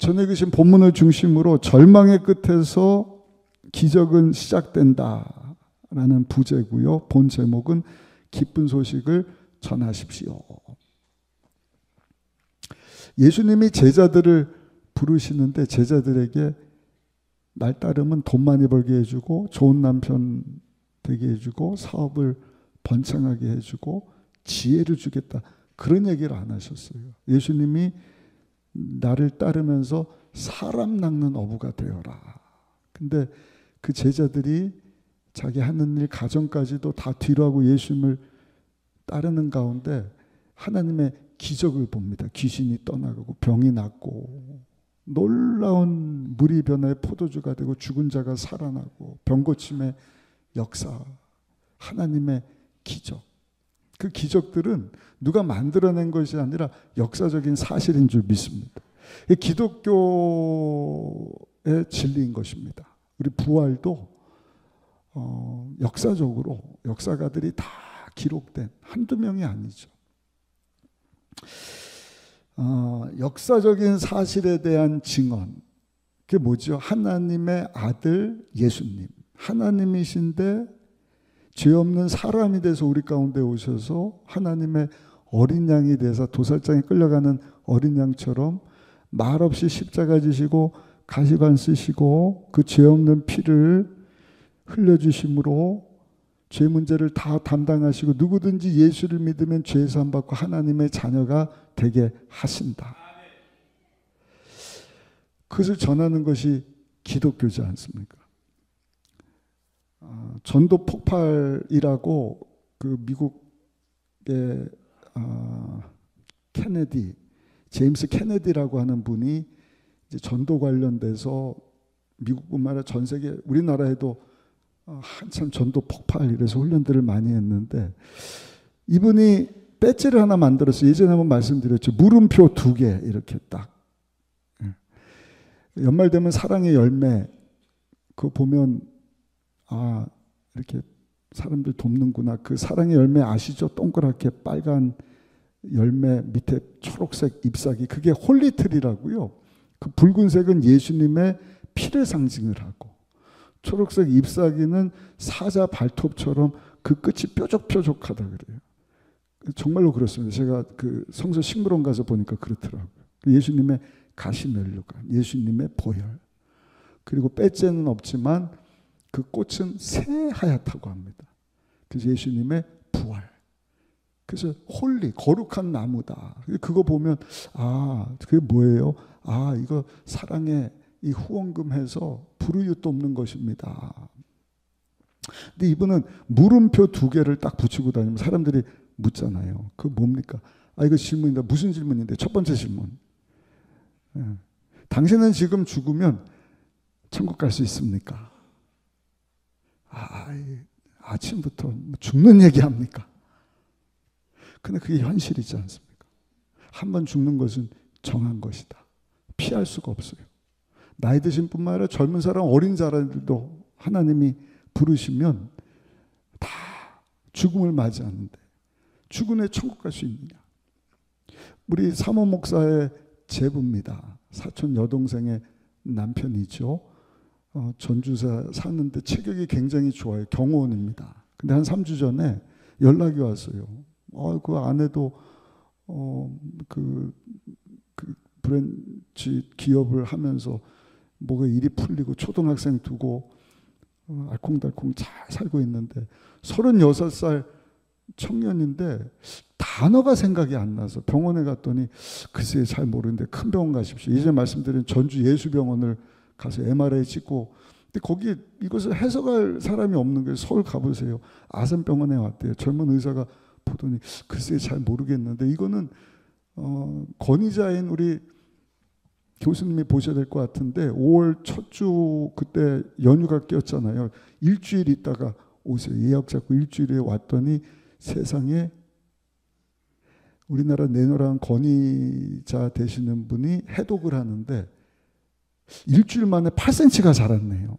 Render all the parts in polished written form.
전에 계신 본문을 중심으로 절망의 끝에서 기적은 시작된다라는 부제고요. 본 제목은 기쁜 소식을 전하십시오. 예수님이 제자들을 부르시는데 제자들에게 날 따르면 돈 많이 벌게 해주고 좋은 남편 되게 해주고 사업을 번창하게 해주고 지혜를 주겠다. 그런 얘기를 안 하셨어요. 예수님이 나를 따르면서 사람 낚는 어부가 되어라. 근데 그 제자들이 자기 하는 일 가정까지도 다 뒤로 하고 예수님을 따르는 가운데 하나님의 기적을 봅니다. 귀신이 떠나가고 병이 낫고 놀라운 물이 변화의 포도주가 되고 죽은 자가 살아나고 병고침의 역사, 하나님의 기적. 그 기적들은 누가 만들어낸 것이 아니라 역사적인 사실인 줄 믿습니다. 기독교의 진리인 것입니다. 우리 부활도 역사적으로 역사가들이 다 기록된 한두 명이 아니죠. 역사적인 사실에 대한 증언, 그게 뭐죠? 하나님의 아들 예수님, 하나님이신데 죄 없는 사람이 돼서 우리 가운데 오셔서 하나님의 어린 양이 돼서 도살장에 끌려가는 어린 양처럼 말없이 십자가 지시고 가시관 쓰시고 그 죄 없는 피를 흘려주심으로 죄 문제를 다 담당하시고 누구든지 예수를 믿으면 죄 사함 받고 하나님의 자녀가 되게 하신다. 그것을 전하는 것이 기독교지 않습니까? 전도 폭발이라고 그 미국의 케네디, 제임스 케네디라고 하는 분이 이제 전도 관련돼서 미국뿐만 아니라 전 세계 우리나라에도 한참 전도 폭발 이래서 훈련들을 많이 했는데 이분이 배지를 하나 만들었어요. 예전에 한번 말씀드렸죠. 물음표 2개 이렇게 딱. 연말 되면 사랑의 열매 그거 보면 아 이렇게 사람들 돕는구나. 그 사랑의 열매 아시죠? 동그랗게 빨간 열매 밑에 초록색 잎사귀 그게 홀리트리라고요. 그 붉은색은 예수님의 피를 상징을 하고 초록색 잎사귀는 사자 발톱처럼 그 끝이 뾰족뾰족하다 그래요. 정말로 그렇습니다. 제가 그 성서 식물원 가서 보니까 그렇더라고요. 예수님의 가시면류관, 예수님의 보혈. 그리고 빼째는 없지만 그 꽃은 새하얗다고 합니다. 그래서 예수님의 부활. 그래서 홀리, 거룩한 나무다. 그거 보면 아, 그게 뭐예요? 아, 이거 사랑의 이 후원금해서 불우이웃도 없는 것입니다. 근데 이분은 물음표 2개를 딱 붙이고 다니면 사람들이 묻잖아요. 그거 뭡니까? 아, 이거 질문인데 무슨 질문인데? 첫 번째 질문. 당신은 지금 죽으면 천국 갈 수 있습니까? 아침부터 죽는 얘기합니까? 근데 그게 현실이지 않습니까? 한번 죽는 것은 정한 것이다. 피할 수가 없어요. 나이 드신 뿐만 아니라 젊은 사람, 어린 자들도 하나님이 부르시면 다 죽음을 맞이하는데 죽은 후에 천국 갈 수 있느냐? 우리 사모 목사의 제부입니다. 사촌 여동생의 남편이죠. 전주사 사는데 체격이 굉장히 좋아요. 경호원입니다. 근데 한 3주 전에 연락이 왔어요. 그 아내도 그 브랜치 기업을 하면서 뭐가 일이 풀리고 초등학생 두고 알콩달콩 잘 살고 있는데 36살 청년인데 단어가 생각이 안 나서 병원에 갔더니 글쎄 잘 모르는데 큰 병원 가십시오. 예전에 말씀드린 전주 예수병원을 가서 MRI 찍고 근데 거기 이것을 해석할 사람이 없는 거예요. 서울 가보세요. 아산병원에 왔대요. 젊은 의사가 보더니 글쎄 잘 모르겠는데 이거는 권위자인 우리 교수님이 보셔야 될 것 같은데 5월 첫 주 그때 연휴가 꼈잖아요. 일주일 있다가 오세요. 예약 잡고 일주일에 왔더니 세상에 우리나라 내노란 권위자 되시는 분이 해독을 하는데 일주일 만에 8cm가 자랐네요.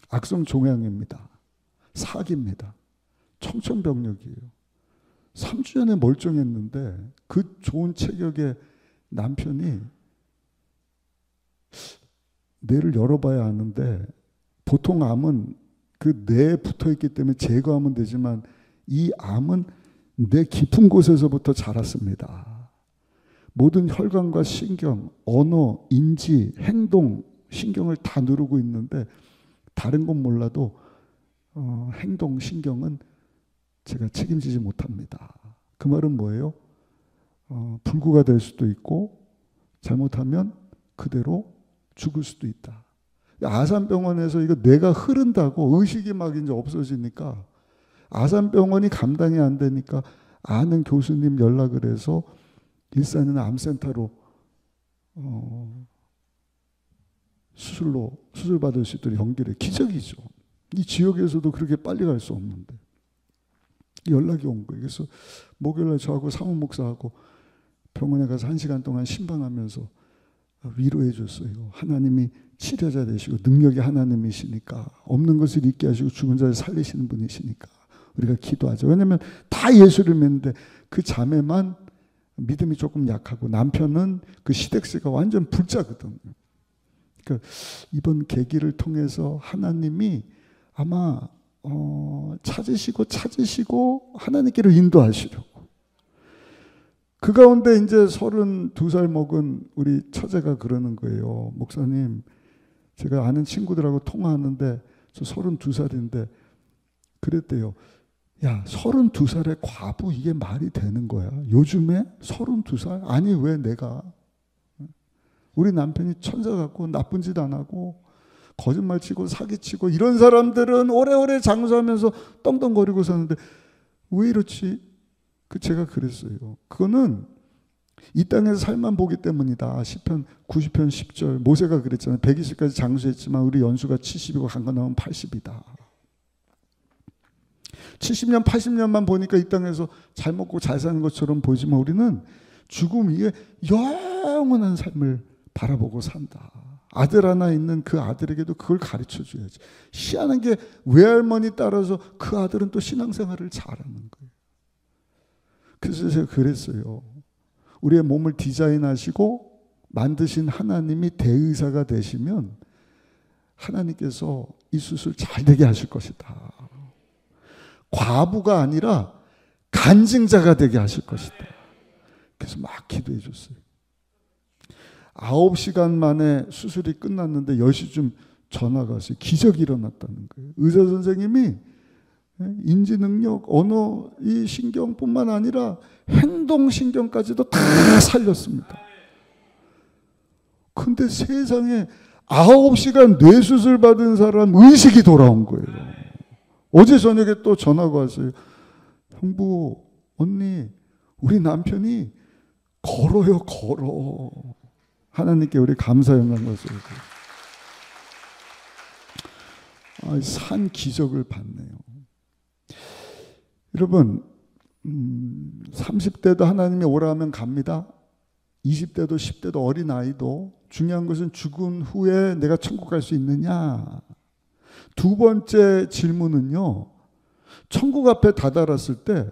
악성 종양입니다. 사기입니다. 청천벽력이에요. 3주 전에 멀쩡했는데 그 좋은 체격의 남편이 뇌를 열어봐야 아는데 보통 암은 그 뇌에 붙어있기 때문에 제거하면 되지만 이 암은 뇌 깊은 곳에서부터 자랐습니다. 모든 혈관과 신경, 언어, 인지, 행동, 신경을 다 누르고 있는데 다른 건 몰라도 행동, 신경은 제가 책임지지 못합니다. 그 말은 뭐예요? 불구가 될 수도 있고 잘못하면 그대로 죽을 수도 있다. 아산병원에서 이거 뇌가 흐른다고 의식이 막 이제 없어지니까 아산병원이 감당이 안 되니까 아는 교수님 연락을 해서 일산이나 암센터로 수술 받을 수 있도록 연결해. 기적이죠. 이 지역에서도 그렇게 빨리 갈 수 없는데 연락이 온 거예요. 그래서 목요일날 저하고 사무 목사하고 병원에 가서 1시간 동안 신방하면서 위로해 줬어요. 하나님이 치료자 되시고 능력이 하나님이시니까 없는 것을 있게 하시고 죽은 자를 살리시는 분이시니까 우리가 기도하죠. 왜냐하면 다 예수를 믿는데 그 자매만 믿음이 조금 약하고 남편은 그 시댁세가 완전 불자거든요. 그러니까 이번 계기를 통해서 하나님이 아마 찾으시고 하나님께로 인도하시려고. 그 가운데 이제 32살 먹은 우리 처제가 그러는 거예요. 목사님, 제가 아는 친구들하고 통화하는데 저 32살인데 그랬대요. 야, 32살의 과부 이게 말이 되는 거야? 요즘에 32살? 아니 왜 내가? 우리 남편이 천사 같고 나쁜 짓 안 하고 거짓말 치고 사기치고 이런 사람들은 오래오래 장수하면서 떵떵거리고 사는데 왜 이렇지? 제가 그랬어요. 그거는 이 땅에서 살만 보기 때문이다. 시편 90편 10절 모세가 그랬잖아요. 120까지 장수했지만 우리 연수가 70이고 간 거 나오면 80이다. 70년 80년만 보니까 이 땅에서 잘 먹고 잘 사는 것처럼 보이지만 우리는 죽음 위에 영원한 삶을 바라보고 산다. 아들 하나 있는 그 아들에게도 그걸 가르쳐 줘야지. 희한한 게 외할머니 따라서 그 아들은 또 신앙생활을 잘하는 거예요. 그래서 제가 그랬어요. 우리의 몸을 디자인하시고 만드신 하나님이 대의사가 되시면 하나님께서 이 수술 잘 되게 하실 것이다. 과부가 아니라 간증자가 되게 하실 것이다. 그래서 막 기도해 줬어요. 9시간 만에 수술이 끝났는데 10시쯤 전화가 왔어요. 기적이 일어났다는 거예요. 의사 선생님이 인지 능력, 언어, 이 신경뿐만 아니라 행동 신경까지도 다 살렸습니다. 근데 세상에 9시간 뇌수술 받은 사람 의식이 돌아온 거예요. 어제 저녁에 또 전화가 왔어요. 형부, 언니, 우리 남편이 걸어요, 걸어. 하나님께 우리 감사 영광 것을. 산 기적을 봤네요. 여러분, 30대도 하나님이 오라 하면 갑니다. 20대도 10대도 어린아이도 중요한 것은 죽은 후에 내가 천국 갈 수 있느냐. 두 번째 질문은요. 천국 앞에 다다랐을 때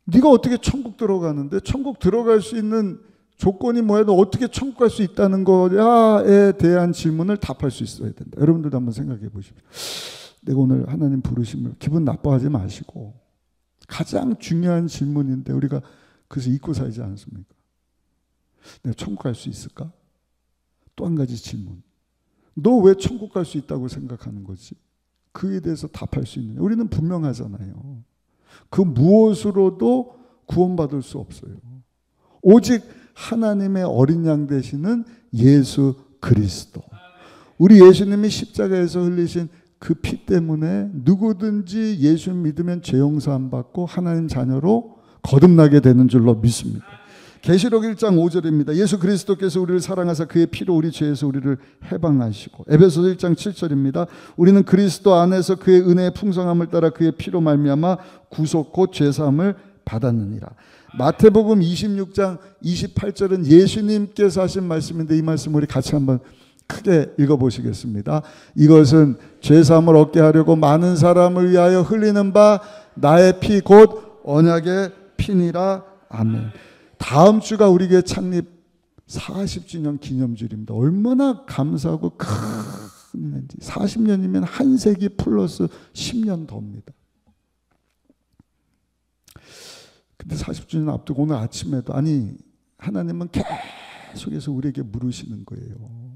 네가 어떻게 천국 들어가는데 천국 들어갈 수 있는 조건이 뭐야? 너 어떻게 천국 갈 수 있다는 거야에 대한 질문을 답할 수 있어야 된다. 여러분들도 한번 생각해 보십시오. 내가 오늘 하나님 부르시면 기분 나빠하지 마시고 가장 중요한 질문인데 우리가 그래서 잊고 살지 않습니까? 내가 천국 갈 수 있을까? 또 한 가지 질문. 너 왜 천국 갈 수 있다고 생각하는 거지? 그에 대해서 답할 수 있느냐? 우리는 분명하잖아요. 그 무엇으로도 구원받을 수 없어요. 오직 하나님의 어린 양 되시는 예수 그리스도. 우리 예수님이 십자가에서 흘리신 그 피 때문에 누구든지 예수 믿으면 죄 용서함 받고 하나님 자녀로 거듭나게 되는 줄로 믿습니다. 계시록 1장 5절입니다. 예수 그리스도께서 우리를 사랑하사 그의 피로 우리 죄에서 우리를 해방하시고. 에베소서 1장 7절입니다. 우리는 그리스도 안에서 그의 은혜의 풍성함을 따라 그의 피로 말미암아 구속 곧 죄사함을 받았느니라. 마태복음 26장 28절은 예수님께서 하신 말씀인데 이 말씀 우리 같이 한번 크게 읽어보시겠습니다. 이것은 죄사함을 얻게 하려고 많은 사람을 위하여 흘리는 바 나의 피 곧 언약의 피니라. 아멘. 다음 주가 우리에게 창립 40주년 기념주일입니다. 얼마나 감사하고 큰 일인지. 40년이면 한 세기 플러스 10년 더입니다. 근데 40주년 앞두고 오늘 아침에도 아니 하나님은 계속해서 우리에게 물으시는 거예요.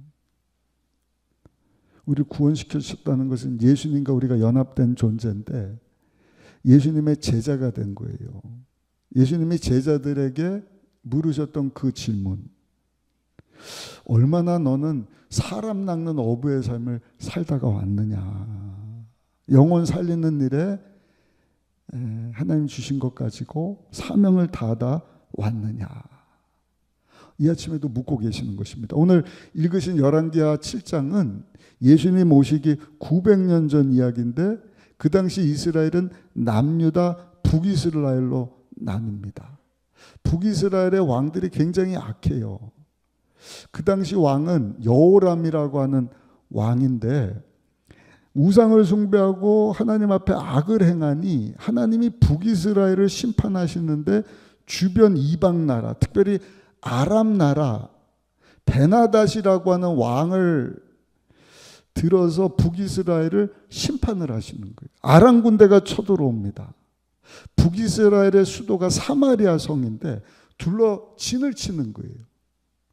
우리를 구원시켜주셨다는 것은 예수님과 우리가 연합된 존재인데 예수님의 제자가 된 거예요. 예수님이 제자들에게 물으셨던 그 질문, 얼마나 너는 사람 낚는 어부의 삶을 살다가 왔느냐. 영혼 살리는 일에 하나님 주신 것 가지고 사명을 다하다 왔느냐. 이 아침에도 묻고 계시는 것입니다. 오늘 읽으신 열왕기하 7장은 예수님 오시기 900년 전 이야기인데 그 당시 이스라엘은 남유다 북이스라엘로 나뉩니다. 북이스라엘의 왕들이 굉장히 악해요. 그 당시 왕은 여호람이라고 하는 왕인데 우상을 숭배하고 하나님 앞에 악을 행하니 하나님이 북이스라엘을 심판하시는데 주변 이방 나라, 특별히 아람 나라 베나닷이라고 하는 왕을 들어서 북이스라엘을 심판을 하시는 거예요. 아람 군대가 쳐들어옵니다. 북이스라엘의 수도가 사마리아 성인데 둘러 진을 치는 거예요.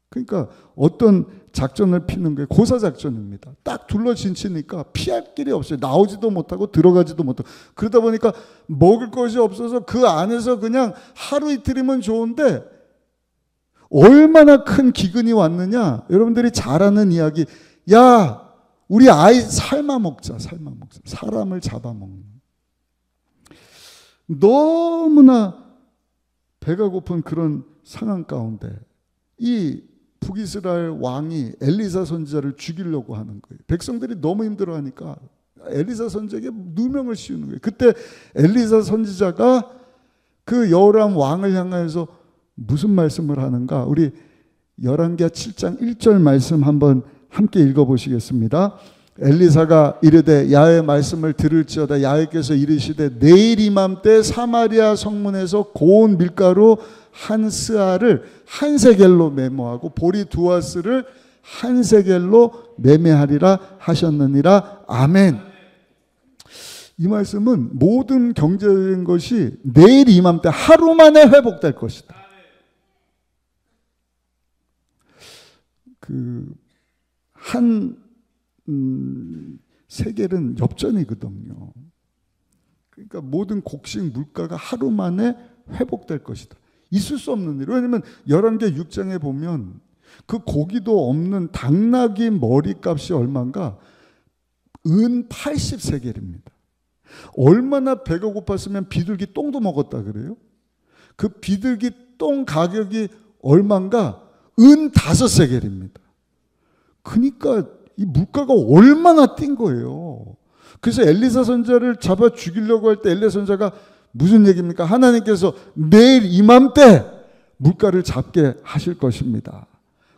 그러니까 어떤 작전을 피는 거예요. 고사작전입니다. 딱 둘러 진치니까 피할 길이 없어요. 나오지도 못하고 들어가지도 못하고. 그러다 보니까 먹을 것이 없어서 그 안에서 그냥 하루 이틀이면 좋은데 얼마나 큰 기근이 왔느냐. 여러분들이 잘 아는 이야기. 야, 우리 아이 삶아 먹자. 사람을 잡아먹는. 너무나 배가 고픈 그런 상황 가운데 이 북이스라엘 왕이 엘리사 선지자를 죽이려고 하는 거예요. 백성들이 너무 힘들어하니까 엘리사 선지자에게 누명을 씌우는 거예요. 그때 엘리사 선지자가 그 여호람 왕을 향하여서 무슨 말씀을 하는가? 우리 열왕기하 7장 1절 말씀 한번 함께 읽어보시겠습니다. 엘리사가 이르되 야훼의 말씀을 들을지어다. 야훼께서 이르시되 내일 이맘때 사마리아 성문에서 고운 밀가루 한 스아를 한 세겔로 매모하고 보리 두 아스를 한 세겔로 매매하리라 하셨느니라. 아멘. 이 말씀은 모든 경제적인 것이 내일 이맘때 하루 만에 회복될 것이다. 한 세겔은 엽전이거든요. 그러니까 모든 곡식 물가가 하루 만에 회복될 것이다. 있을 수 없는 일. 왜냐하면 열왕기 6장에 보면 그 고기도 없는 당나귀 머리값이 얼마인가? 은 80세겔입니다. 얼마나 배가 고팠으면 비둘기 똥도 먹었다 그래요? 그 비둘기 똥 가격이 얼마인가? 은 5세겔입니다. 그러니까 이 물가가 얼마나 뛴 거예요. 그래서 엘리사 선지자를 잡아 죽이려고 할 때 엘리사 선지자가 무슨 얘기입니까? 하나님께서 내일 이맘때 물가를 잡게 하실 것입니다.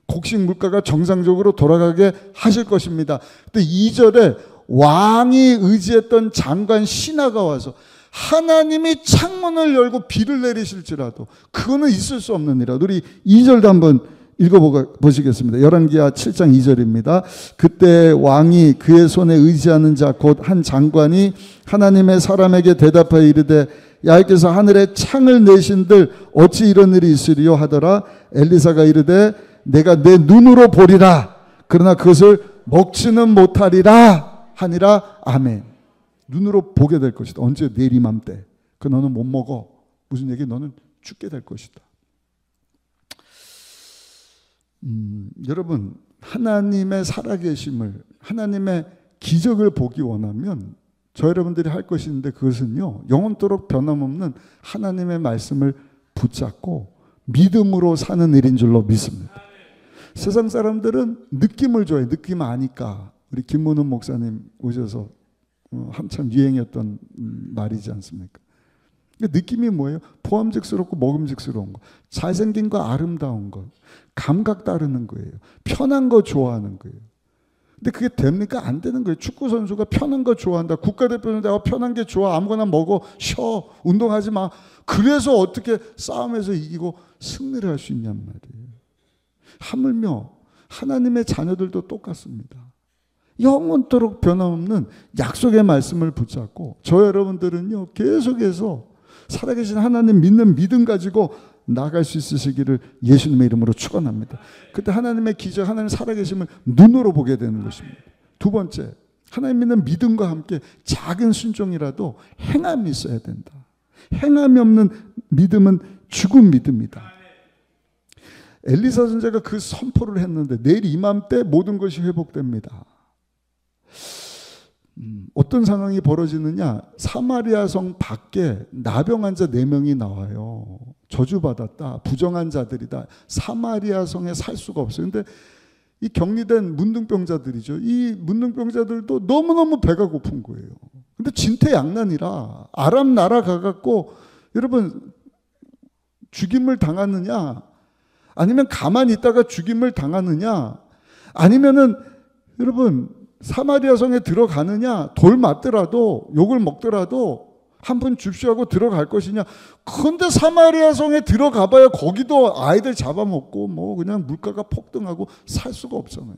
곡식 물가가 정상적으로 돌아가게 하실 것입니다. 근데 2절에 왕이 의지했던 장관 신하가 와서 하나님이 창문을 열고 비를 내리실지라도 그거는 있을 수 없는 일이라. 우리 2절도 한번 읽어보시겠습니다. 열왕기하 7장 2절입니다. 그때 왕이 그의 손에 의지하는 자 곧 한 장관이 하나님의 사람에게 대답하여 이르되 야훼께서 하늘에 창을 내신들 어찌 이런 일이 있으리요 하더라. 엘리사가 이르되 내가 내 눈으로 보리라. 그러나 그것을 먹지는 못하리라 하니라. 아멘. 눈으로 보게 될 것이다. 언제? 내일 이맘때. 그 너는 못 먹어. 무슨 얘기? 너는 죽게 될 것이다. 여러분, 하나님의 살아계심을, 하나님의 기적을 보기 원하면 저 여러분들이 할 것이 있는데 그것은요, 영원토록 변함없는 하나님의 말씀을 붙잡고 믿음으로 사는 일인 줄로 믿습니다. 세상 사람들은 느낌을 좋아해. 느낌 아니까. 우리 김문훈 목사님 오셔서 한참 유행이었던 말이지 않습니까? 느낌이 뭐예요? 포함직스럽고 먹음직스러운 거, 잘생긴 거, 아름다운 거, 감각 따르는 거예요. 편한 거 좋아하는 거예요. 근데 그게 됩니까? 안 되는 거예요. 축구 선수가 편한 거 좋아한다. 국가대표는 내가 편한 게 좋아. 아무거나 먹어. 쉬어. 운동하지 마. 그래서 어떻게 싸움에서 이기고 승리를 할 수 있냔 말이에요. 하물며 하나님의 자녀들도 똑같습니다. 영원토록 변함없는 약속의 말씀을 붙잡고 저 여러분들은요 계속해서 살아계신 하나님 믿는 믿음 가지고 나아갈 수 있으시기를 예수님의 이름으로 축원합니다. 그때 하나님의 기적, 하나님 살아계심을 눈으로 보게 되는 것입니다. 두 번째, 하나님 믿는 믿음과 함께 작은 순종이라도 행함이 있어야 된다. 행함이 없는 믿음은 죽은 믿음이다. 엘리사 선지자가 그 선포를 했는데 내일 이맘때 모든 것이 회복됩니다. 어떤 상황이 벌어지느냐, 사마리아 성 밖에 나병 환자 4명이 나와요. 저주받았다, 부정한 자들이다, 사마리아 성에 살 수가 없어요. 근데 이 격리된 문둥병자들이죠. 이 문둥병자들도 너무너무 배가 고픈 거예요. 근데 진퇴양난이라 아람 나라 가갖고 여러분 죽임을 당하느냐, 아니면 가만히 있다가 죽임을 당하느냐, 아니면은 여러분 사마리아 성에 들어가느냐, 돌 맞더라도 욕을 먹더라도 한 푼 줍쇼 하고 들어갈 것이냐. 그런데 사마리아 성에 들어가 봐야 거기도 아이들 잡아먹고 뭐 그냥 물가가 폭등하고 살 수가 없잖아요.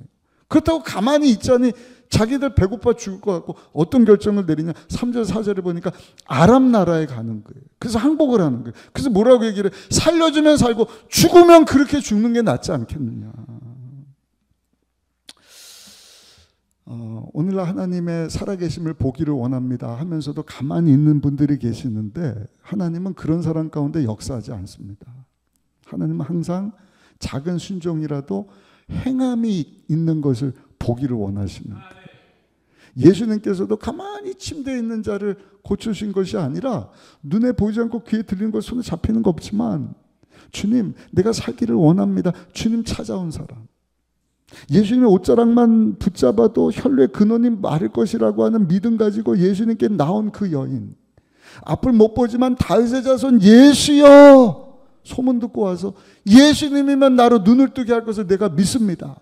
그렇다고 가만히 있자니 자기들 배고파 죽을 것 같고 어떤 결정을 내리냐. 3절 4절에 보니까 아람 나라에 가는 거예요. 그래서 항복을 하는 거예요. 그래서 뭐라고 얘기를 해? 살려주면 살고 죽으면 그렇게 죽는 게 낫지 않겠느냐. 오늘날 하나님의 살아계심을 보기를 원합니다 하면서도 가만히 있는 분들이 계시는데 하나님은 그런 사람 가운데 역사하지 않습니다. 하나님은 항상 작은 순종이라도 행함이 있는 것을 보기를 원하십니다. 예수님께서도 가만히 침대에 있는 자를 고쳐주신 것이 아니라 눈에 보이지 않고 귀에 들리는 것, 손에 잡히는 거 없지만 주님 내가 살기를 원합니다. 주님 찾아온 사람, 예수님의 옷자락만 붙잡아도 혈류의 근원이 마를 것이라고 하는 믿음 가지고 예수님께 나온 그 여인, 앞을 못 보지만 다윗의 자손 예수여 소문 듣고 와서 예수님이면 나로 눈을 뜨게 할 것을 내가 믿습니다.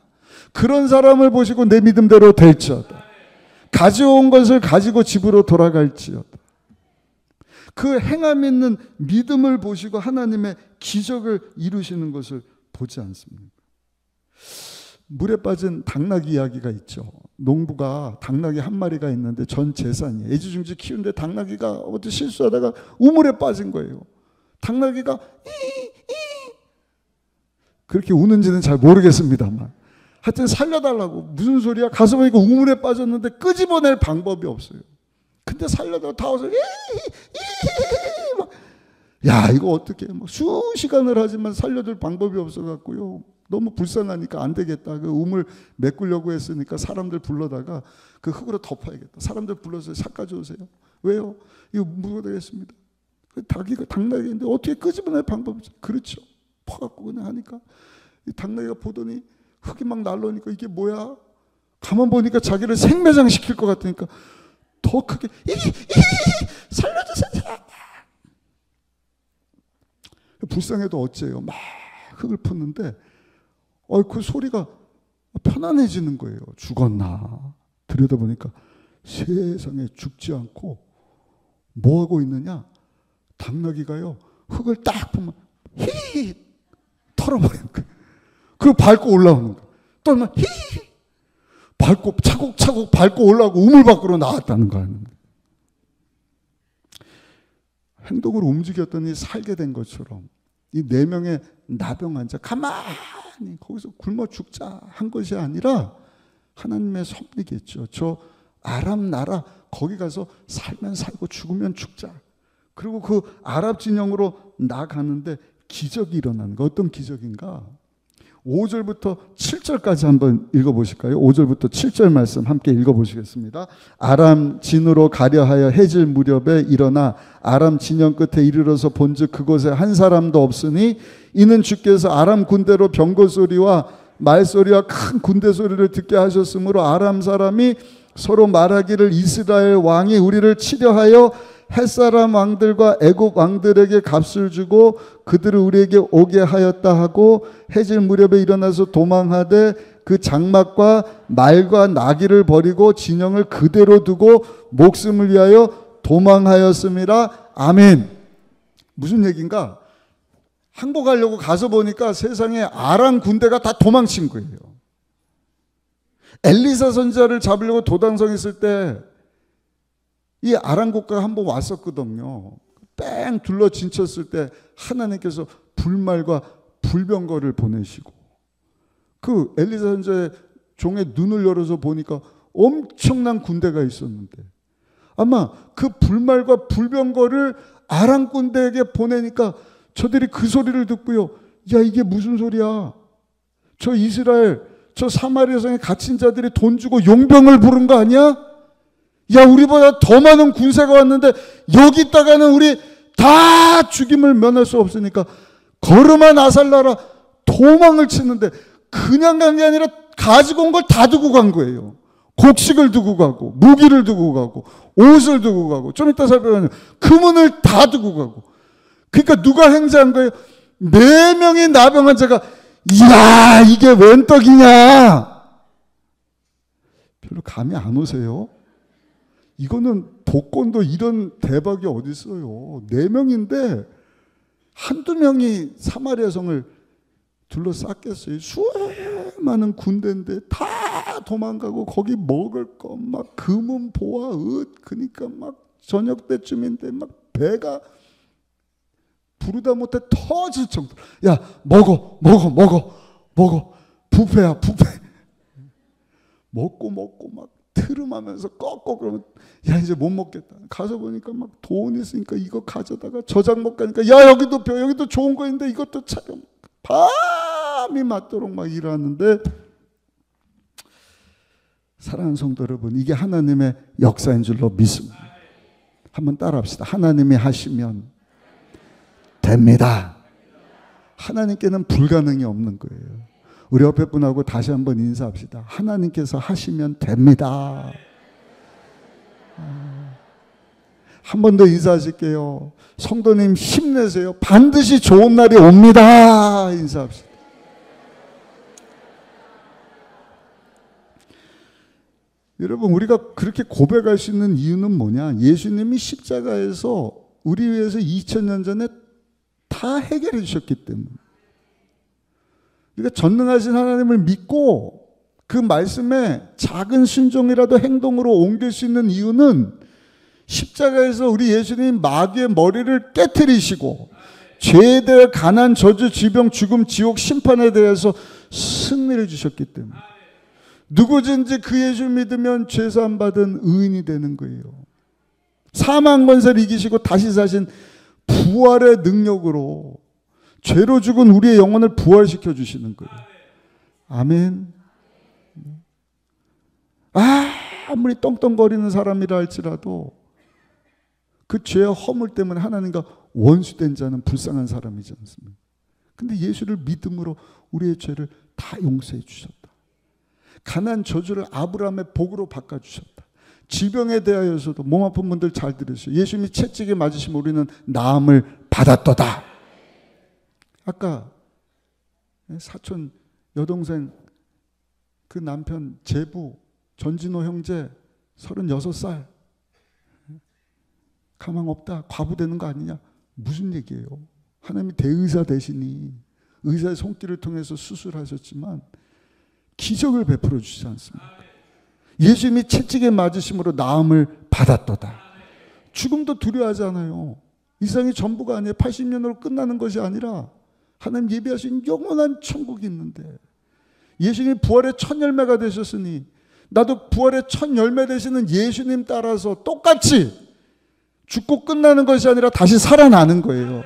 그런 사람을 보시고 내 믿음대로 될지어다. 가져온 것을 가지고 집으로 돌아갈지어다. 그 행함 있는 믿음을 보시고 하나님의 기적을 이루시는 것을 보지 않습니까? 물에 빠진 당나귀 이야기가 있죠. 농부가 당나귀 한 마리가 있는데 전 재산이에요. 애지중지 키우는데 당나귀가 어디 실수하다가 우물에 빠진 거예요. 당나귀가 그렇게 우는지는 잘 모르겠습니다만 하여튼 살려달라고, 무슨 소리야? 가서 보니까 우물에 빠졌는데 끄집어낼 방법이 없어요. 근데 살려달라고 다 와서 야 이거 어떻게 막 수시간을 하지만 살려줄 방법이 없어갖고요. 너무 불쌍하니까 안 되겠다. 그 우물 메꾸려고 했으니까 사람들 불러다가 그 흙으로 덮어야겠다. 사람들 불러서 싹 가져오세요. 왜요? 이거 묻어되겠습니다. 당나귀인데 어떻게 끄집어낼 방법이 없어요. 그렇죠. 퍼갖고 그냥 하니까 이 당나귀가 보더니 흙이 막 날라오니까 이게 뭐야? 가만 보니까 자기를 생매장 시킬 것 같으니까 더 크게 살려주세요. 불쌍해도 어째요. 막 흙을 푸는데 그 소리가 편안해지는 거예요. 죽었나? 들여다보니까 세상에 죽지 않고 뭐 하고 있느냐? 당나귀가요 흙을 딱 보면 히 털어버리는 거예요. 그리고 밟고 올라오는 거예요. 또 얼마 히 밟고 차곡차곡 밟고 올라오고 우물 밖으로 나왔다는 거예요. 행동을 움직였더니 살게 된 것처럼 이 4명의 나병 환자 가만히 거기서 굶어 죽자 한 것이 아니라 하나님의 섭리겠죠. 저 아람 나라 거기 가서 살면 살고 죽으면 죽자. 그리고 그 아랍 진영으로 나가는데 기적이 일어나는 거. 어떤 기적인가? 5절부터 7절까지 한번 읽어보실까요? 5절부터 7절 말씀 함께 읽어보시겠습니다. 아람 진으로 가려 하여 해질 무렵에 일어나 아람 진영 끝에 이르러서 본즉 그곳에 한 사람도 없으니 이는 주께서 아람 군대로 병거 소리와 말소리와 큰 군대 소리를 듣게 하셨으므로 아람 사람이 서로 말하기를 이스라엘 왕이 우리를 치려 하여 햇사람 왕들과 애굽 왕들에게 값을 주고 그들을 우리에게 오게 하였다 하고 해질 무렵에 일어나서 도망하되 그 장막과 말과 나귀를 버리고 진영을 그대로 두고 목숨을 위하여 도망하였음이라. 아멘. 무슨 얘기인가? 항복하려고 가서 보니까 세상에 아람 군대가 다 도망친 거예요. 엘리사 선지자를 잡으려고 도당성 있을 때 이 아람 국가가 한번 왔었거든요. 뺑 둘러 진쳤을 때 하나님께서 불말과 불병거를 보내시고 그 엘리사 선지자의 종의 눈을 열어서 보니까 엄청난 군대가 있었는데 아마 그 불말과 불병거를 아람 군대에게 보내니까 저들이 그 소리를 듣고요. 야, 이게 무슨 소리야? 저 이스라엘, 저 사마리아 성에 갇힌 자들이 돈 주고 용병을 부른 거 아니야? 야, 우리보다 더 많은 군세가 왔는데 여기 있다가는 우리 다 죽임을 면할 수 없으니까 걸음아 아살나라 도망을 치는데 그냥 간 게 아니라 가지고 온 걸 다 두고 간 거예요. 곡식을 두고 가고 무기를 두고 가고 옷을 두고 가고 좀 이따 살펴보면 금은을 다 두고 가고 그러니까 누가 행자한 거예요? 4명의 나병 환자가 이야 이게 웬 떡이냐 별로 감이 안 오세요? 이거는 복권도 이런 대박이 어디 있어요. 4명인데 한두 명이 사마리아 성을 둘러쌌겠어요. 수많은 군대인데 다 도망가고 거기 먹을 거 막 금은 보화 읒 그러니까 막 저녁 때쯤인데 막 배가 부르다 못해 터질 정도로 야 먹어 뷔페야 뷔페 먹고 막 트름하면서 꺾고 그러면 야 이제 못 먹겠다. 가서 보니까 막 돈 있으니까 이거 가져다가 저장 못 가니까 야 여기도 벼 여기도 좋은 거 있는데 이것도 차려 밤이 맞도록 막 일하는데 사랑하는 성도 여러분 이게 하나님의 역사인 줄로 믿습니다. 한번 따라합시다. 하나님이 하시면 됩니다. 하나님께는 불가능이 없는 거예요. 우리 옆에 분하고 다시 한번 인사합시다. 하나님께서 하시면 됩니다. 한 번 더 인사하실게요. 성도님 힘내세요. 반드시 좋은 날이 옵니다. 인사합시다. 여러분 우리가 그렇게 고백할 수 있는 이유는 뭐냐? 예수님이 십자가에서 우리 위해서 2000년 전에 다 해결해 주셨기 때문에 우리가 전능하신 하나님을 믿고 그 말씀에 작은 순종이라도 행동으로 옮길 수 있는 이유는 십자가에서 우리 예수님 마귀의 머리를 깨트리시고 죄에 대해 가난, 저주, 질병, 죽음, 지옥, 심판에 대해서 승리를 주셨기 때문에 누구든지 그 예수를 믿으면 죄사함 받은 의인이 되는 거예요. 사망 권세를 이기시고 다시 사신 부활의 능력으로 죄로 죽은 우리의 영혼을 부활시켜 주시는 거예요. 아멘. 아무리 떵떵거리는 사람이라 할지라도 그 죄의 허물 때문에 하나님과 원수된 자는 불쌍한 사람이지 않습니까? 근데 예수를 믿음으로 우리의 죄를 다 용서해 주셨다. 가난 저주를 아브라함의 복으로 바꿔주셨다. 질병에 대하여서도 몸 아픈 분들 잘 들으세요. 예수님이 채찍에 맞으시면 우리는 나음을 받았도다. 아까 사촌 여동생 그 남편 제부 전진호 형제 36살 가망 없다 과부되는 거 아니냐 무슨 얘기예요? 하나님이 대의사 되시니 의사의 손길을 통해서 수술하셨지만 기적을 베풀어 주시지 않습니까? 예수님이 채찍에 맞으심으로 나음을 받았도다. 죽음도 두려워하지 않아요. 이 세상이 전부가 아니에요. 80년으로 끝나는 것이 아니라 하나님 예비하신 영원한 천국이 있는데 예수님이 부활의 첫 열매가 되셨으니 나도 부활의 첫 열매 되시는 예수님 따라서 똑같이 죽고 끝나는 것이 아니라 다시 살아나는 거예요.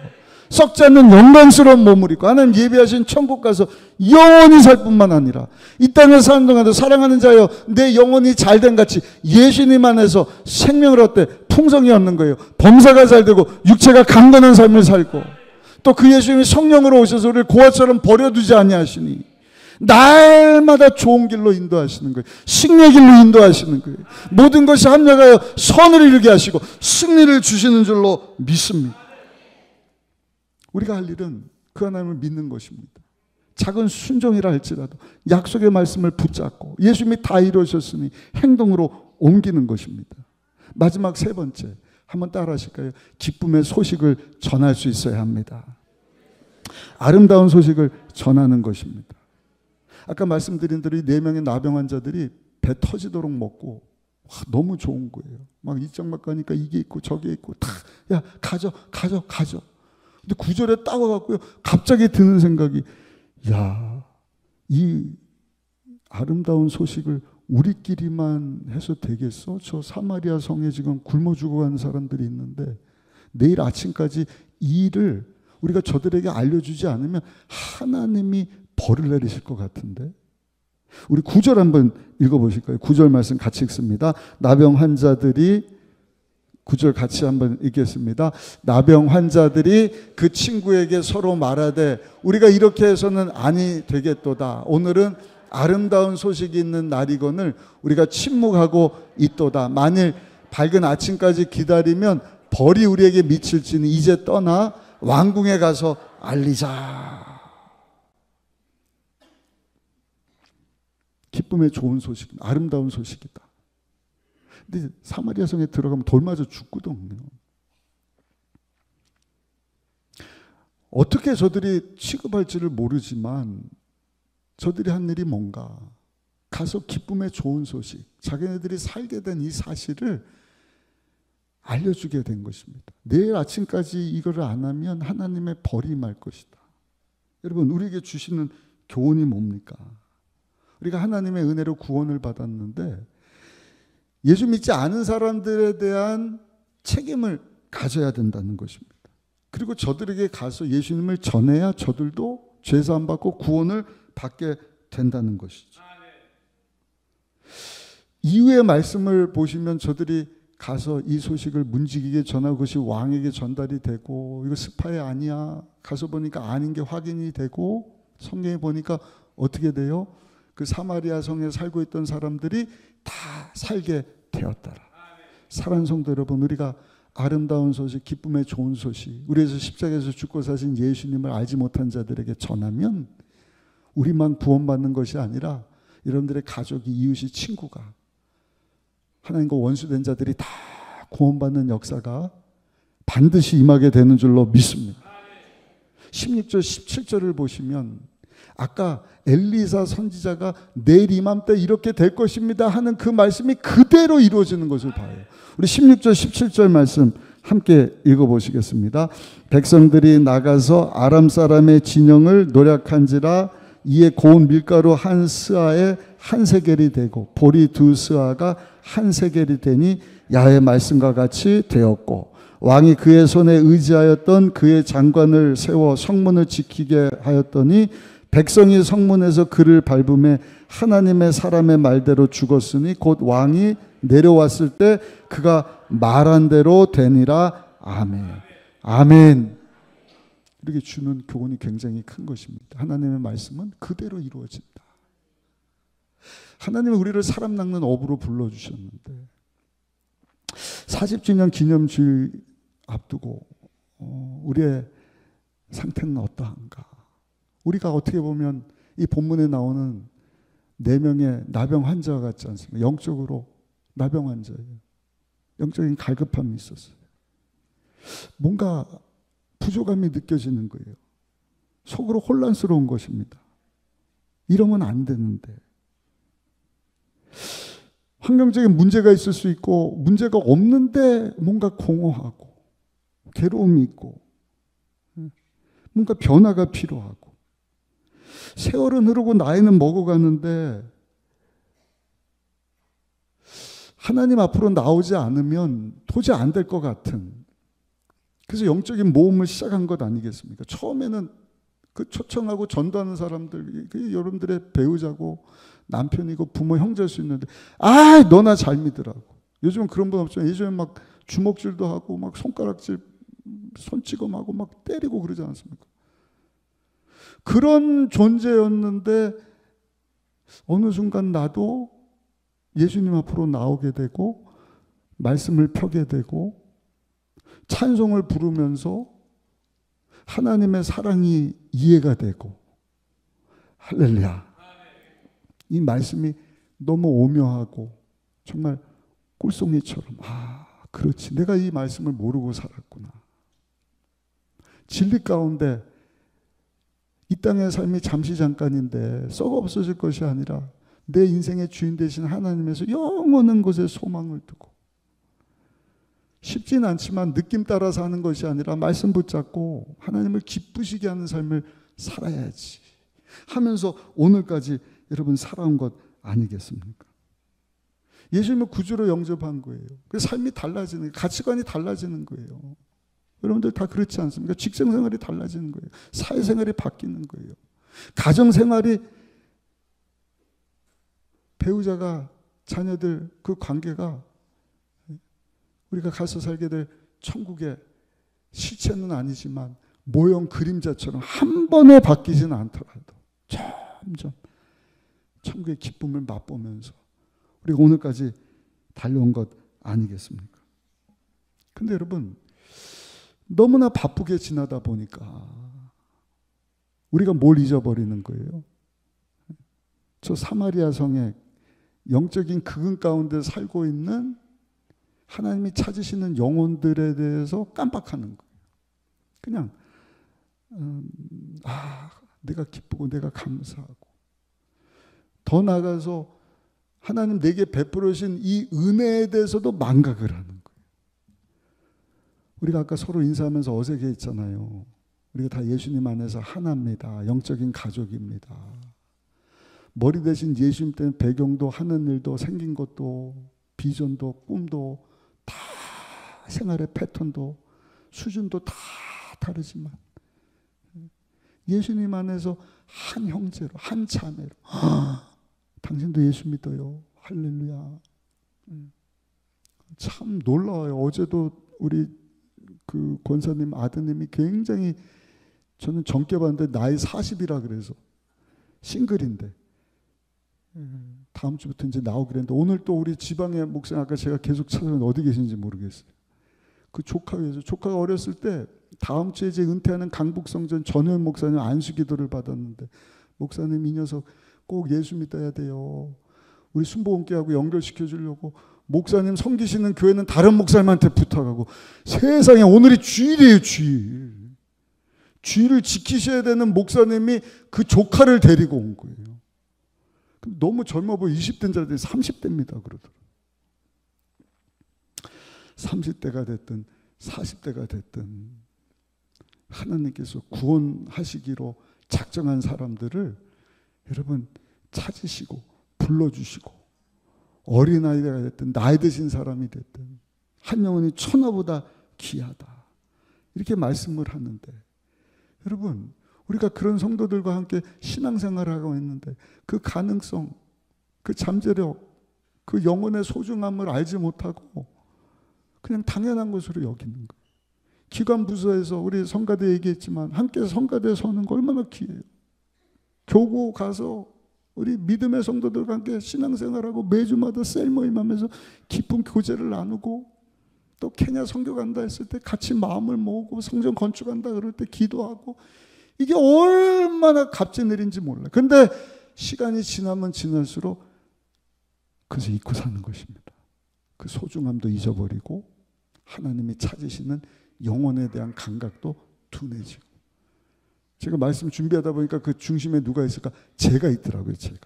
썩지 않는 영광스러운 몸을 입고 하나님 예비하신 천국 가서 영원히 살 뿐만 아니라 이 땅에 사는 동안도 사랑하는 자여 내 영혼이 잘된 같이 예수님 안에서 생명을 얻되 풍성히 얻는 거예요. 범사가 잘되고 육체가 강건한 삶을 살고 또 그 예수님이 성령으로 오셔서 우리를 고아처럼 버려두지 아니하시니 날마다 좋은 길로 인도하시는 거예요. 승리의 길로 인도하시는 거예요. 모든 것이 합력하여 선을 이루게 하시고 승리를 주시는 줄로 믿습니다. 우리가 할 일은 그 하나님을 믿는 것입니다. 작은 순종이라 할지라도 약속의 말씀을 붙잡고 예수님이 다 이루셨으니 행동으로 옮기는 것입니다. 마지막 세 번째 한번 따라 하실까요? 기쁨의 소식을 전할 수 있어야 합니다. 아름다운 소식을 전하는 것입니다. 아까 말씀드린 대로 이 4명의 나병 환자들이 배 터지도록 먹고 너무 좋은 거예요. 막 입장막 가니까 이게 있고 저게 있고 다 야 가져. 근데 9절에 딱 와갖고요. 갑자기 드는 생각이 야, 이 아름다운 소식을 우리끼리만 해서 되겠어? 저 사마리아 성에 지금 굶어 죽어가는 사람들이 있는데 내일 아침까지 이 일을 우리가 저들에게 알려주지 않으면 하나님이 벌을 내리실 것 같은데. 우리 9절 한번 읽어보실까요? 9절 말씀 같이 읽습니다. 나병 환자들이 9절 같이 한번 읽겠습니다. 나병 환자들이 그 친구에게 서로 말하되 우리가 이렇게 해서는 아니 되겠도다. 오늘은 아름다운 소식이 있는 날이거늘 우리가 침묵하고 있도다. 만일 밝은 아침까지 기다리면 벌이 우리에게 미칠지는 이제 떠나 왕궁에 가서 알리자. 기쁨의 좋은 소식, 아름다운 소식이다. 근데 사마리아 성에 들어가면 돌 맞아 죽거든요. 어떻게 저들이 취급할지를 모르지만 저들이 한 일이 뭔가 가서 기쁨의 좋은 소식, 자기네들이 살게 된 이 사실을 알려주게 된 것입니다. 내일 아침까지 이거를 안 하면 하나님의 벌이 임할 것이다. 여러분, 우리에게 주시는 교훈이 뭡니까? 우리가 하나님의 은혜로 구원을 받았는데 예수 믿지 않은 사람들에 대한 책임을 가져야 된다는 것입니다. 그리고 저들에게 가서 예수님을 전해야 저들도 죄사함 받고 구원을 받게 된다는 것이죠. 이후의 말씀을 보시면 저들이 가서 이 소식을 문지기게 전하고 그것이 왕에게 전달이 되고 이거 스파이 아니야. 가서 보니까 아닌 게 확인이 되고 성경에 보니까 어떻게 돼요? 그 사마리아 성에 살고 있던 사람들이 다 살게 되었더라. 사랑하는 성도 여러분, 우리가 아름다운 소식, 기쁨의 좋은 소식, 우리에서 십자가에서 죽고 사신 예수님을 알지 못한 자들에게 전하면 우리만 구원받는 것이 아니라 여러분들의 가족이, 이웃이, 친구가, 하나님과 원수된 자들이 다 구원받는 역사가 반드시 임하게 되는 줄로 믿습니다. 16절, 17절을 보시면 아까 엘리사 선지자가 내일 이맘때 이렇게 될 것입니다 하는 그 말씀이 그대로 이루어지는 것을 봐요. 우리 16절 17절 말씀 함께 읽어보시겠습니다. 백성들이 나가서 아람 사람의 진영을 노략한지라 이에 고운 밀가루 한 스아에 한 세겔이 되고 보리 두 스아가 한 세겔이 되니 야의 말씀과 같이 되었고 왕이 그의 손에 의지하였던 그의 장관을 세워 성문을 지키게 하였더니 백성이 성문에서 그를 밟음에 하나님의 사람의 말대로 죽었으니 곧 왕이 내려왔을 때 그가 말한 대로 되니라. 아멘. 아멘. 이렇게 주는 교훈이 굉장히 큰 것입니다. 하나님의 말씀은 그대로 이루어진다. 하나님은 우리를 사람 낚는 어부로 불러주셨는데 40주년 기념주일 앞두고 우리의 상태는 어떠한가? 우리가 어떻게 보면 이 본문에 나오는 4명의 나병 환자 같지 않습니까? 영적으로 나병 환자예요. 영적인 갈급함이 있었어요. 뭔가 부족함이 느껴지는 거예요. 속으로 혼란스러운 것입니다. 이러면 안 되는데. 환경적인 문제가 있을 수 있고 문제가 없는데 뭔가 공허하고 괴로움이 있고 뭔가 변화가 필요하고 세월은 흐르고 나이는 먹어가는데 하나님 앞으로 나오지 않으면 도저히 안 될 것 같은, 그래서 영적인 모험을 시작한 것 아니겠습니까? 처음에는 그 초청하고 전도하는 사람들, 여러분들의 배우자고 남편이고 부모 형제일 수 있는데 너나 잘 믿으라고. 요즘은 그런 분 없죠. 예전에 막 주먹질도 하고 막 손가락질 손찌검하고 막 때리고 그러지 않습니까? 그런 존재였는데 어느 순간 나도 예수님 앞으로 나오게 되고 말씀을 펴게 되고 찬송을 부르면서 하나님의 사랑이 이해가 되고, 할렐루야. 이 말씀이 너무 오묘하고 정말 꿀송이처럼 그렇지, 내가 이 말씀을 모르고 살았구나. 진리 가운데 이 땅의 삶이 잠시 잠깐인데 썩어 없어질 것이 아니라 내 인생의 주인 되신 하나님에서 영원한 곳에 소망을 두고, 쉽진 않지만 느낌 따라 사는 것이 아니라 말씀 붙잡고 하나님을 기쁘시게 하는 삶을 살아야지 하면서 오늘까지 여러분 살아온 것 아니겠습니까? 예수님을 구주로 영접한 거예요. 그래서 삶이 달라지는 거예요. 가치관이 달라지는 거예요. 여러분들 다 그렇지 않습니까? 직장생활이 달라지는 거예요. 사회생활이 바뀌는 거예요. 가정생활이, 배우자가 자녀들 그 관계가 우리가 가서 살게 될 천국의 실체는 아니지만 모형 그림자처럼 한 번에 바뀌지는 않더라도 점점 천국의 기쁨을 맛보면서 우리가 오늘까지 달려온 것 아니겠습니까? 근데 여러분, 너무나 바쁘게 지나다 보니까 우리가 뭘 잊어버리는 거예요? 저 사마리아 성에 영적인 그금 가운데 살고 있는 하나님이 찾으시는 영혼들에 대해서 깜빡하는 거예요. 그냥 내가 기쁘고 내가 감사하고, 더 나아가서 하나님 내게 베풀어 주신 이 은혜에 대해서도 망각을 하는 거예요. 우리가 아까 서로 인사하면서 어색해했잖아요. 우리가 다 예수님 안에서 하나입니다. 영적인 가족입니다. 머리 대신 예수님 때문에 배경도 하는 일도 생긴 것도 비전도 꿈도 다 생활의 패턴도 수준도 다 다르지만 예수님 안에서 한 형제로, 한 자매로, 당신도 예수 믿어요. 할렐루야. 참 놀라워요. 어제도 우리 그 권사님 아드님이 굉장히, 저는 젊게 봤는데 나이 40이라 그래서 싱글인데 다음 주부터 이제 나오기로 했는데, 오늘 또 우리 지방의 목사님, 아까 제가 계속 찾아봤는데 어디 계신지 모르겠어요. 그 조카 위해서, 조카가 어렸을 때 다음 주에 이제 은퇴하는 강북성전 전효연 목사님 안수 기도를 받았는데, 목사님 이 녀석 꼭 예수 믿어야 돼요. 우리 순복음교회하고 연결시켜 주려고 목사님 섬기시는 교회는 다른 목사님한테 부탁하고, 세상에 오늘이 주일이에요. 주일을 지키셔야 되는 목사님이 그 조카를 데리고 온 거예요. 너무 젊어 보여. 20대인 줄 알았더니 30대입니다 그러더라고요. 30대가 됐든 40대가 됐든 하나님께서 구원하시기로 작정한 사람들을 여러분 찾으시고 불러주시고, 어린아이가 됐든 나이 드신 사람이 됐든 한 영혼이 천하보다 귀하다 이렇게 말씀을 하는데, 여러분 우리가 그런 성도들과 함께 신앙생활을 하고 있는데 그 가능성, 그 잠재력, 그 영혼의 소중함을 알지 못하고 그냥 당연한 것으로 여기는 거예요. 기관부서에서 우리 성가대 얘기했지만 함께 성가대에 서는 거 얼마나 귀해요. 교구 가서 우리 믿음의 성도들과 함께 신앙생활하고 매주마다 셀 모임하면서 깊은 교제를 나누고, 또 케냐 선교 간다 했을 때 같이 마음을 모으고 성전 건축한다 그럴 때 기도하고, 이게 얼마나 값진 일인지 몰라요. 근데 시간이 지나면 지날수록 그것을 잊고 사는 것입니다. 그 소중함도 잊어버리고 하나님이 찾으시는 영혼에 대한 감각도 둔해지고. 제가 말씀 준비하다 보니까 그 중심에 누가 있을까? 제가 있더라고요. 제가.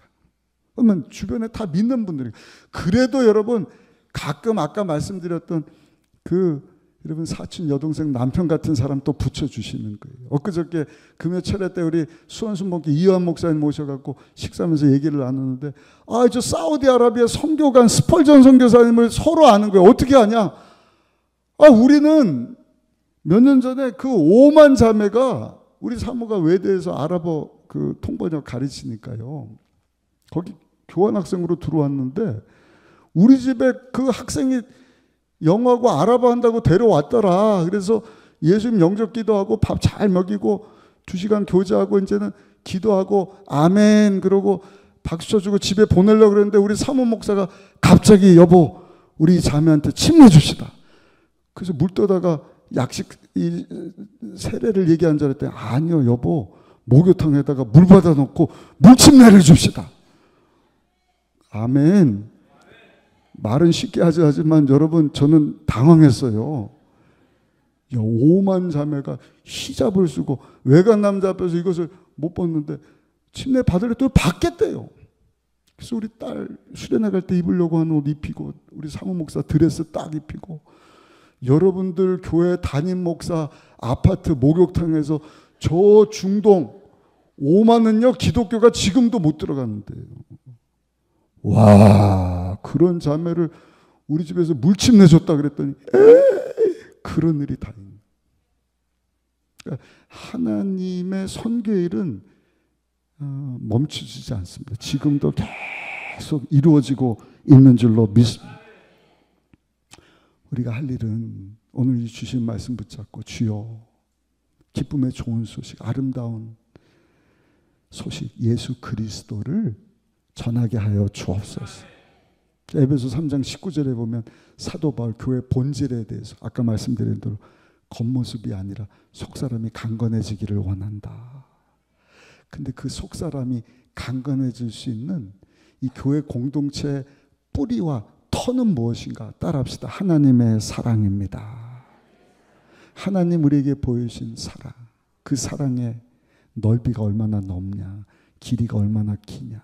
그러면 주변에 다 믿는 분들이. 그래도 여러분 가끔 아까 말씀드렸던 그 여러분 사촌 여동생 남편 같은 사람 또 붙여주시는 거예요. 엊그저께 금요철에 때 우리 수원순복기 이완 목사님 모셔갖고 식사하면서 얘기를 나누는데, 저 사우디아라비아 선교관 스펄전 선교사님을 서로 아는 거예요. 어떻게 아냐? 우리는 몇 년 전에 그 5만 자매가 우리 사모가 외대에서 아랍어 그 통번역 가르치니까요. 거기 교환학생으로 들어왔는데 우리 집에 그 학생이 영어하고 아랍어 한다고 데려왔더라. 그래서 예수님 영접 기도하고 밥 잘 먹이고 2시간 교제하고 이제는 기도하고 아멘 그러고 박수 쳐주고 집에 보내려고 그랬는데 우리 사모 목사가 갑자기 여보 우리 자매한테 침례 줍시다. 그래서 물 떠다가 약식 이 세례를 얘기한 줄 알았더니 아니요 여보 목욕탕에다가 물 받아 놓고 물침례를 줍시다. 아멘. 말은 쉽게 하지만 여러분 저는 당황했어요. 5만 자매가 히잡을 쓰고 외간 남자 앞에서 이것을 못 벗는데 침례 받으려고 받겠대요. 그래서 우리 딸 수련회 갈 때 입으려고 하는 옷 입히고, 우리 사무 목사 드레스 딱 입히고, 여러분들 교회 담임 목사 아파트 목욕탕에서 저 중동 오만은요 기독교가 지금도 못 들어가는데요. 와, 그런 자매를 우리 집에서 물침 내줬다 그랬더니 그런 일이 다 있는. 그러니까 하나님의 선교일은 멈추지 않습니다. 지금도 계속 이루어지고 있는 줄로 믿습니다. 우리가 할 일은 오늘 주신 말씀 붙잡고, 주여 기쁨의 좋은 소식, 아름다운 소식 예수 그리스도를 전하게 하여 주옵소서. 에베소 3장 19절에 보면 사도 바울 교회 본질에 대해서 아까 말씀드린 대로 겉모습이 아니라 속사람이 강건해지기를 원한다. 근데 그 속사람이 강건해질 수 있는 이 교회 공동체의 뿌리와 터는 무엇인가? 따라합시다. 하나님의 사랑입니다. 하나님 우리에게 보여주신 사랑, 그 사랑의 넓이가 얼마나 넓냐, 길이가 얼마나 기냐,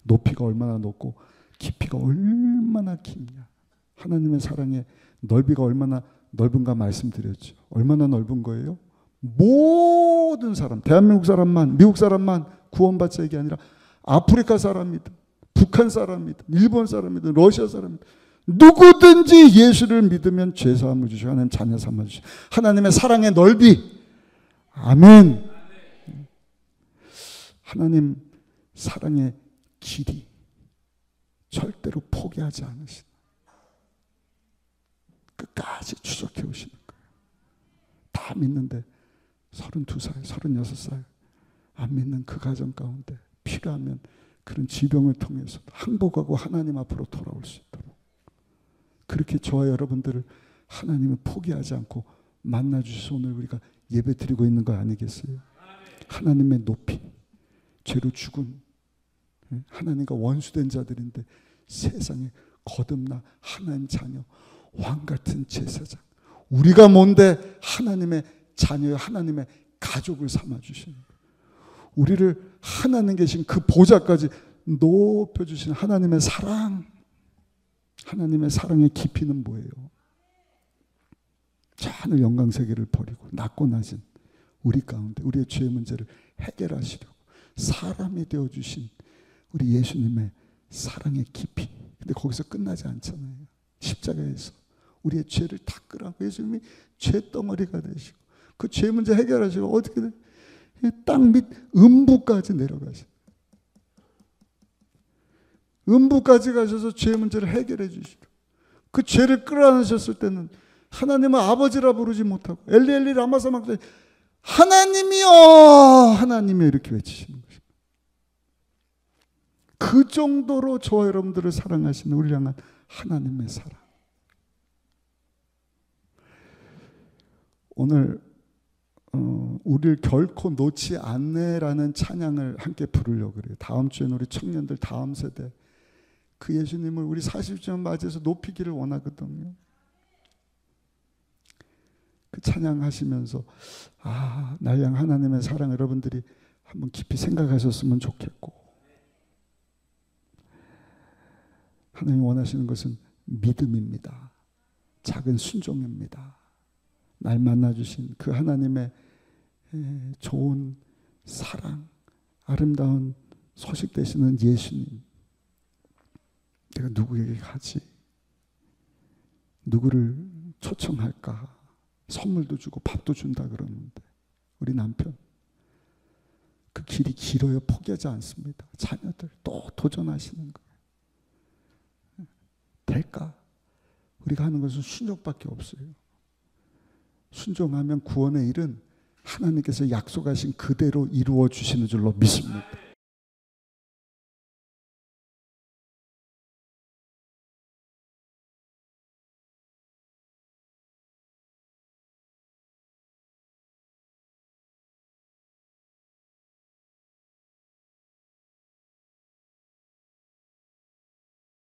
높이가 얼마나 높고 깊이가 얼마나 깊냐. 하나님의 사랑의 넓이가 얼마나 넓은가 말씀드렸죠. 얼마나 넓은 거예요? 모든 사람, 대한민국 사람만, 미국 사람만 구원받자 이게 아니라 아프리카 사람이든 북한 사람이든 일본 사람이든 러시아 사람이든 누구든지 예수를 믿으면 죄사함을 주시고 하나님 자녀 삼아주시고 하나님의 사랑의 넓이. 아멘. 하나님 사랑의 길이 절대로 포기하지 않으시는, 끝까지 추적해 오시는 거예요. 다 믿는데 32살, 36살 안 믿는 그 가정 가운데 필요하면 그런 지병을 통해서 항복하고 하나님 앞으로 돌아올 수 있도록, 그렇게 저와 여러분들을 하나님은 포기하지 않고 만나주셔서 오늘 우리가 예배 드리고 있는 거 아니겠어요? 하나님의 높이, 죄로 죽은 하나님과 원수된 자들인데 세상에 거듭나 하나님 자녀, 왕같은 제사장, 우리가 뭔데 하나님의 자녀, 하나님의 가족을 삼아주시는 거예요. 우리를 하나님 계신 그 보좌까지 높여주신 하나님의 사랑, 하나님의 사랑의 깊이는 뭐예요? 저 하늘 영광세계를 버리고 낮고 낮은 우리 가운데 우리의 죄의 문제를 해결하시려고 사람이 되어주신 우리 예수님의 사랑의 깊이. 근데 거기서 끝나지 않잖아요. 십자가에서 우리의 죄를 닦으라고 예수님이 죄덩어리가 되시고 그 죄 문제 해결하시고 어떻게든 땅 밑 음부까지 내려가시고 음부까지 가셔서 죄 문제를 해결해 주시고, 그 죄를 끌어안으셨을 때는 하나님은 아버지라 부르지 못하고 엘리엘리 라마사막 하나님이여 하나님이여 이렇게 외치시는 것입니다. 그 정도로 저와 여러분들을 사랑하시는 우리를 향한 하나님의 사랑. 오늘 우리를 결코 놓지 않네라는 찬양을 함께 부르려고 그래요. 다음 주에는 우리 청년들 다음 세대 그 예수님을 우리 40주년 맞이해서 높이기를 원하거든요. 그 찬양하시면서 날 향한 하나님의 사랑 여러분들이 한번 깊이 생각하셨으면 좋겠고, 하나님이 원하시는 것은 믿음입니다. 작은 순종입니다. 날 만나주신 그 하나님의 좋은 사랑, 아름다운 소식 되시는 예수님, 내가 누구에게 가지? 누구를 초청할까? 선물도 주고 밥도 준다 그러는데 우리 남편 그 길이 길어요. 포기하지 않습니다. 자녀들 또 도전하시는 거예요. 될까? 우리가 하는 것은 순종밖에 없어요. 순종하면 구원의 일은 하나님께서 약속하신 그대로 이루어 주시는 줄로 믿습니다.